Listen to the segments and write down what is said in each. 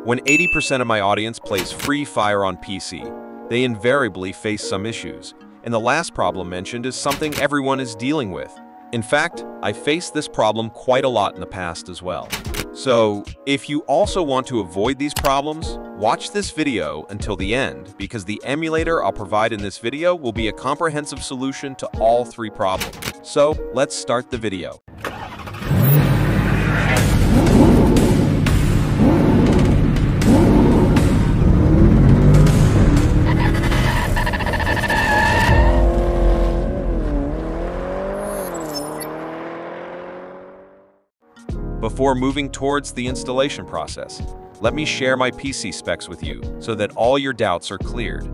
When 80% of my audience plays Free Fire on PC, they invariably face some issues, and the last problem mentioned is something everyone is dealing with. In fact, I faced this problem quite a lot in the past as well. So, if you also want to avoid these problems, watch this video until the end, because the emulator I'll provide in this video will be a comprehensive solution to all three problems. So, let's start the video. Before moving towards the installation process, let me share my PC specs with you so that all your doubts are cleared.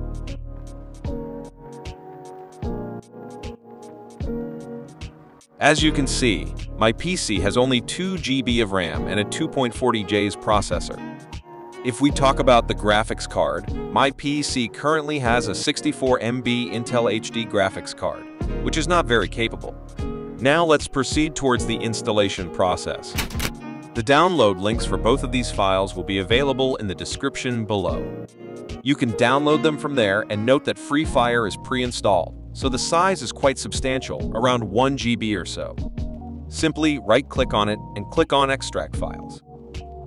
As you can see, my PC has only 2 GB of RAM and a 2.40 J's processor. If we talk about the graphics card, my PC currently has a 64 MB Intel HD graphics card, which is not very capable. Now let's proceed towards the installation process. The download links for both of these files will be available in the description below. You can download them from there, and note that Free Fire is pre-installed, so the size is quite substantial, around 1 GB or so. Simply right-click on it and click on Extract Files.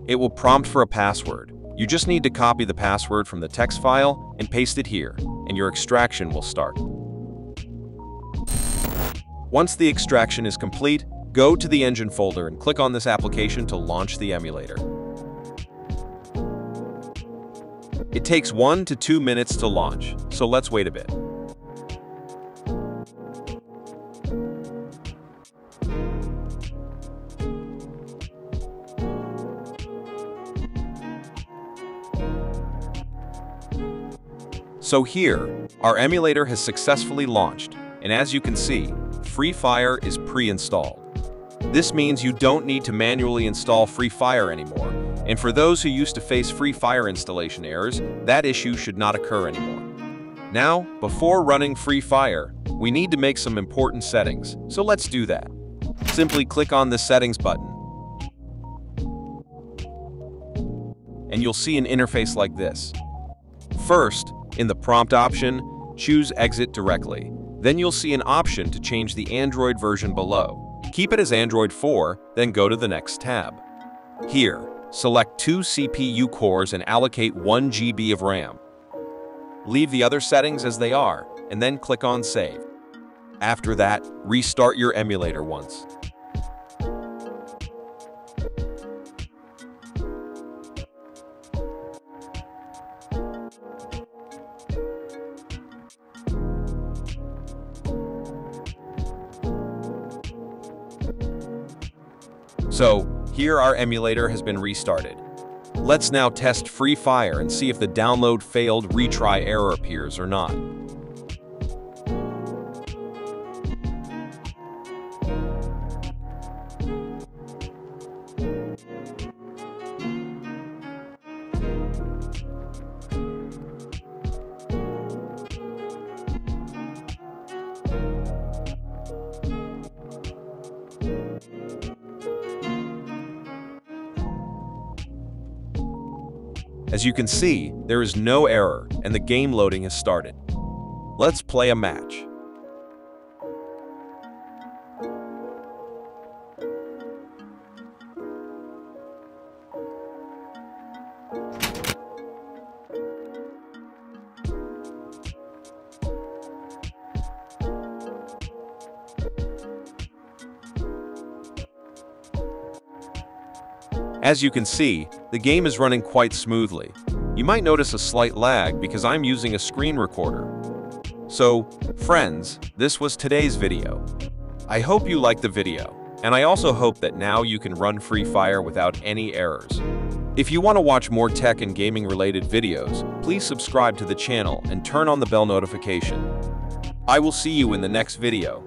It will prompt for a password. You just need to copy the password from the text file and paste it here, and your extraction will start. Once the extraction is complete, go to the engine folder and click on this application to launch the emulator. It takes 1 to 2 minutes to launch, so let's wait a bit. So here, our emulator has successfully launched, and as you can see, Free Fire is pre-installed. This means you don't need to manually install Free Fire anymore, and for those who used to face Free Fire installation errors, that issue should not occur anymore. Now, before running Free Fire, we need to make some important settings, so let's do that. Simply click on the Settings button, and you'll see an interface like this. First, in the prompt option, choose Exit Directly. Then you'll see an option to change the Android version below. Keep it as Android 4, then go to the next tab. Here, select 2 CPU cores and allocate 1 GB of RAM. Leave the other settings as they are, and then click on Save. After that, restart your emulator once. So, here our emulator has been restarted. Let's now test Free Fire and see if the download failed retry error appears or not. As you can see, there is no error and the game loading has started. Let's play a match. As you can see, the game is running quite smoothly. You might notice a slight lag because I'm using a screen recorder. So, friends, this was today's video. I hope you liked the video, and I also hope that now you can run Free Fire without any errors. If you want to watch more tech and gaming related videos, please subscribe to the channel and turn on the bell notification. I will see you in the next video.